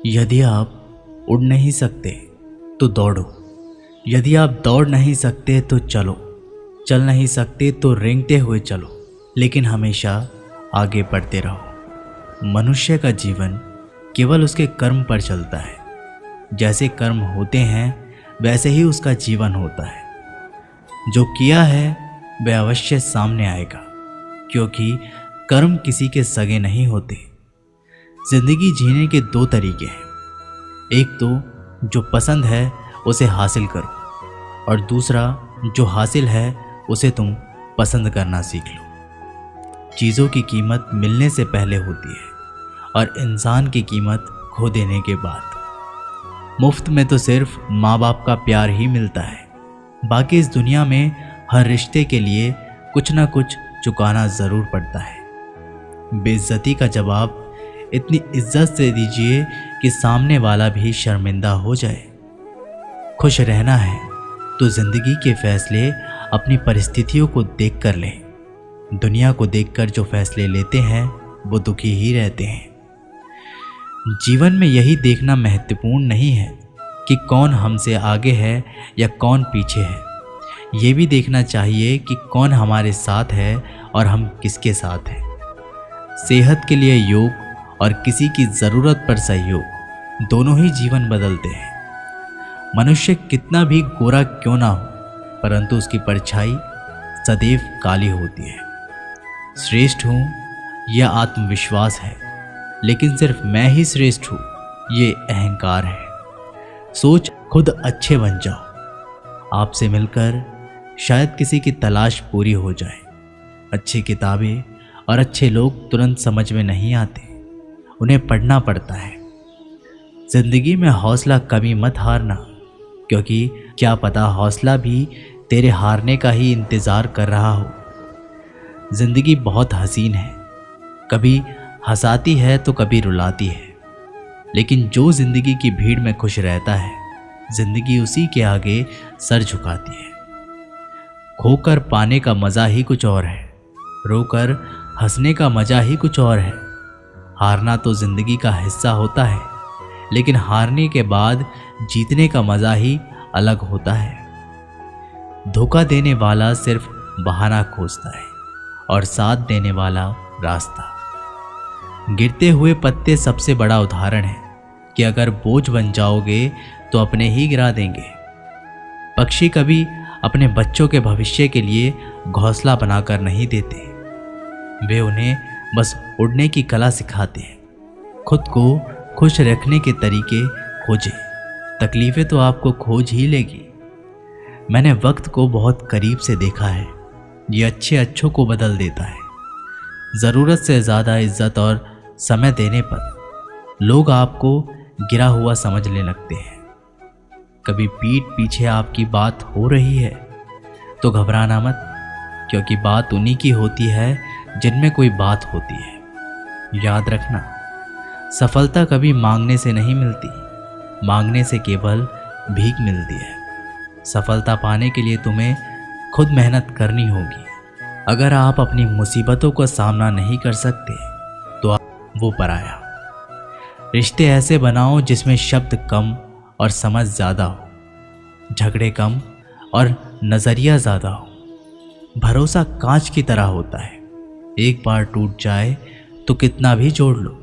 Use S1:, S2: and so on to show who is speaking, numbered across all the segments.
S1: यदि आप उड़ नहीं सकते तो दौड़ो, यदि आप दौड़ नहीं सकते तो चलो, चल नहीं सकते तो रेंगते हुए चलो, लेकिन हमेशा आगे बढ़ते रहो। मनुष्य का जीवन केवल उसके कर्म पर चलता है। जैसे कर्म होते हैं वैसे ही उसका जीवन होता है। जो किया है वह अवश्य सामने आएगा, क्योंकि कर्म किसी के सगे नहीं होते। जिंदगी जीने के दो तरीके हैं। एक तो जो पसंद है उसे हासिल करो, और दूसरा जो हासिल है उसे तुम पसंद करना सीख लो। चीज़ों की कीमत मिलने से पहले होती है और इंसान की कीमत खो देने के बाद। मुफ्त में तो सिर्फ माँ बाप का प्यार ही मिलता है। बाकी इस दुनिया में हर रिश्ते के लिए कुछ ना कुछ चुकाना ज़रूर पड़ता है। बेइज्जती का जवाब इतनी इज्जत से दीजिए कि सामने वाला भी शर्मिंदा हो जाए। खुश रहना है तो जिंदगी के फैसले अपनी परिस्थितियों को देख कर लें। दुनिया को देखकर जो फैसले लेते हैं वो दुखी ही रहते हैं। जीवन में यही देखना महत्वपूर्ण नहीं है कि कौन हमसे आगे है या कौन पीछे है। ये भी देखना चाहिए कि कौन हमारे साथ है और हम किसके साथ हैं। सेहत के लिए योग और किसी की ज़रूरत पर सहयोग, दोनों ही जीवन बदलते हैं। मनुष्य कितना भी गोरा क्यों ना हो, परंतु उसकी परछाई सदैव काली होती है। श्रेष्ठ हूँ यह आत्मविश्वास है, लेकिन सिर्फ मैं ही श्रेष्ठ हूँ ये अहंकार है। सोच खुद अच्छे बन जाओ। आपसे मिलकर शायद किसी की तलाश पूरी हो जाए। अच्छी किताबें और अच्छे लोग तुरंत समझ में नहीं आते, उन्हें पढ़ना पड़ता है। जिंदगी में हौसला कभी मत हारना, क्योंकि क्या पता हौसला भी तेरे हारने का ही इंतज़ार कर रहा हो। जिंदगी बहुत हसीन है, कभी हंसाती है तो कभी रुलाती है, लेकिन जो जिंदगी की भीड़ में खुश रहता है जिंदगी उसी के आगे सर झुकाती है। खोकर पाने का मज़ा ही कुछ और है, रोकर हंसने का मज़ा ही कुछ और है। हारना तो जिंदगी का हिस्सा होता है, लेकिन हारने के बाद जीतने का मज़ा ही अलग होता है। धोखा देने वाला सिर्फ बहाना खोजता है और साथ देने वाला रास्ता। गिरते हुए पत्ते सबसे बड़ा उदाहरण है कि अगर बोझ बन जाओगे तो अपने ही गिरा देंगे। पक्षी कभी अपने बच्चों के भविष्य के लिए घोंसला बनाकर नहीं देते, वे उन्हें बस उड़ने की कला सिखाते हैं। खुद को खुश रखने के तरीके खोजें, तकलीफें तो आपको खोज ही लेगी। मैंने वक्त को बहुत करीब से देखा है, ये अच्छे अच्छों को बदल देता है। ज़रूरत से ज़्यादा इज्जत और समय देने पर लोग आपको गिरा हुआ समझने लगते हैं। कभी पीठ पीछे आपकी बात हो रही है तो घबराना मत, क्योंकि बात उन्हीं की होती है जिनमें कोई बात होती है। याद रखना, सफलता कभी मांगने से नहीं मिलती, मांगने से केवल भीख मिलती है। सफलता पाने के लिए तुम्हें खुद मेहनत करनी होगी। अगर आप अपनी मुसीबतों का सामना नहीं कर सकते तो आप वो पराया। रिश्ते ऐसे बनाओ जिसमें शब्द कम और समझ ज़्यादा हो, झगड़े कम और नज़रिया ज़्यादा हो। भरोसा कांच की तरह होता है, एक बार टूट जाए तो कितना भी जोड़ लो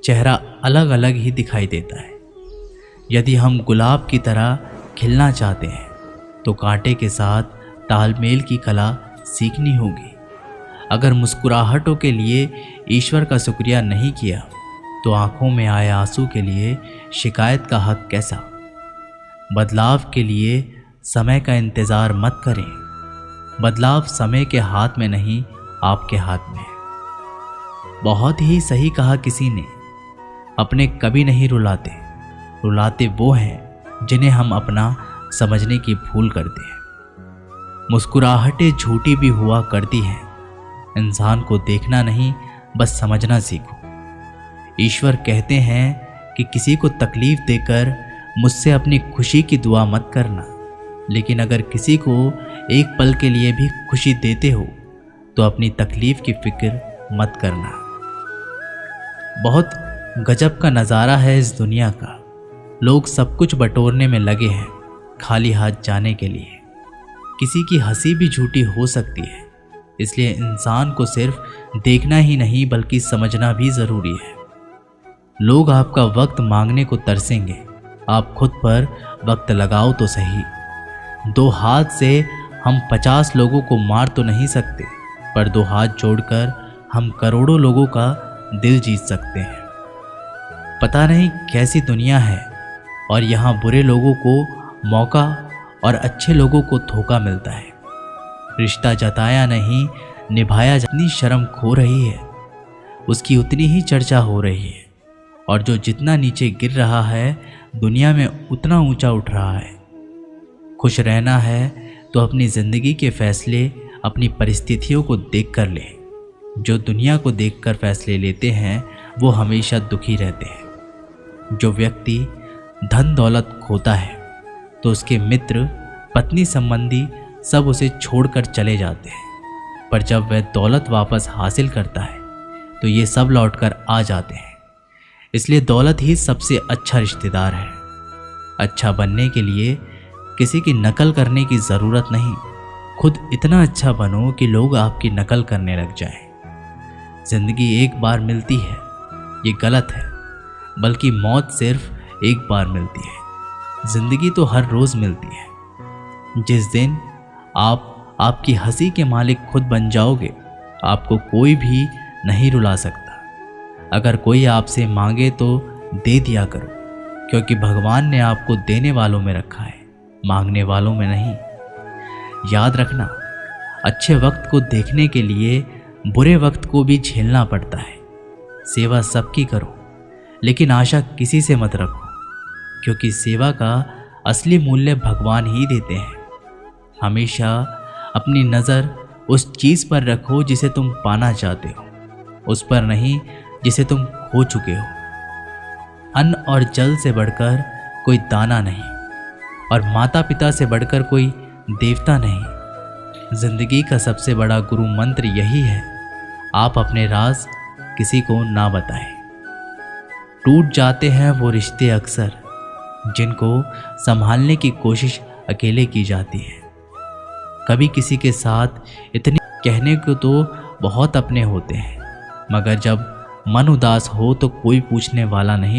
S1: चेहरा अलग अलग ही दिखाई देता है। यदि हम गुलाब की तरह खिलना चाहते हैं तो कांटे के साथ तालमेल की कला सीखनी होगी। अगर मुस्कुराहटों के लिए ईश्वर का शुक्रिया नहीं किया तो आंखों में आए आंसू के लिए शिकायत का हक कैसा। बदलाव के लिए समय का इंतज़ार मत करें, बदलाव समय के हाथ में नहीं आपके हाथ में है। बहुत ही सही कहा किसी ने, अपने कभी नहीं रुलाते, रुलाते वो हैं जिन्हें हम अपना समझने की भूल करते हैं। मुस्कुराहटें झूठी भी हुआ करती हैं, इंसान को देखना नहीं बस समझना सीखो। ईश्वर कहते हैं कि किसी को तकलीफ देकर मुझसे अपनी खुशी की दुआ मत करना, लेकिन अगर किसी को एक पल के लिए भी खुशी देते हो तो अपनी तकलीफ की फिक्र मत करना। बहुत गजब का नज़ारा है इस दुनिया का। लोग सब कुछ बटोरने में लगे हैं, खाली हाथ जाने के लिए। किसी की हंसी भी झूठी हो सकती है, इसलिए इंसान को सिर्फ देखना ही नहीं बल्कि समझना भी ज़रूरी है। लोग आपका वक्त मांगने को तरसेंगे, आप खुद पर वक्त लगाओ तो सही। 2 हाथ से हम 50 लोगों को मार तो नहीं सकते, पर 2 हाथ जोड़कर हम करोड़ों लोगों का दिल जीत सकते हैं। पता नहीं कैसी दुनिया है, और यहाँ बुरे लोगों को मौका और अच्छे लोगों को धोखा मिलता है। रिश्ता जताया नहीं निभाया, जितनी शर्म खो रही है उसकी उतनी ही चर्चा हो रही है, और जो जितना नीचे गिर रहा है दुनिया में उतना ऊंचा उठ रहा है। खुश रहना है तो अपनी ज़िंदगी के फैसले अपनी परिस्थितियों को देखकर ले। जो दुनिया को देखकर फैसले लेते हैं वो हमेशा दुखी रहते हैं। जो व्यक्ति धन दौलत खोता है तो उसके मित्र पत्नी संबंधी सब उसे छोड़कर चले जाते हैं, पर जब वह दौलत वापस हासिल करता है तो ये सब लौटकर आ जाते हैं। इसलिए दौलत ही सबसे अच्छा रिश्तेदार है। अच्छा बनने के लिए किसी की नकल करने की ज़रूरत नहीं, खुद इतना अच्छा बनो कि लोग आपकी नकल करने लग जाएं। ज़िंदगी एक बार मिलती है, ये गलत है, बल्कि मौत सिर्फ एक बार मिलती है। ज़िंदगी तो हर रोज़ मिलती है। जिस दिन आप आपकी हंसी के मालिक खुद बन जाओगे, आपको कोई भी नहीं रुला सकता। अगर कोई आपसे मांगे तो दे दिया करो, क्योंकि भगवान ने आपको देने वालों में रखा है, मांगने वालों में नहीं। याद रखना, अच्छे वक्त को देखने के लिए बुरे वक्त को भी झेलना पड़ता है। सेवा सबकी करो, लेकिन आशा किसी से मत रखो, क्योंकि सेवा का असली मूल्य भगवान ही देते हैं। हमेशा अपनी नज़र उस चीज़ पर रखो जिसे तुम पाना चाहते हो, उस पर नहीं जिसे तुम खो चुके हो। अन्न और जल से बढ़कर कोई दाना नहीं, और माता पिता से बढ़कर कोई देवता नहीं। जिंदगी का सबसे बड़ा गुरु मंत्र यही है, आप अपने राज किसी को ना बताएं। टूट जाते हैं वो रिश्ते अक्सर, जिनको संभालने की कोशिश अकेले की जाती है। कभी किसी के साथ इतने कहने को तो बहुत अपने होते हैं, मगर जब मन उदास हो तो कोई पूछने वाला नहीं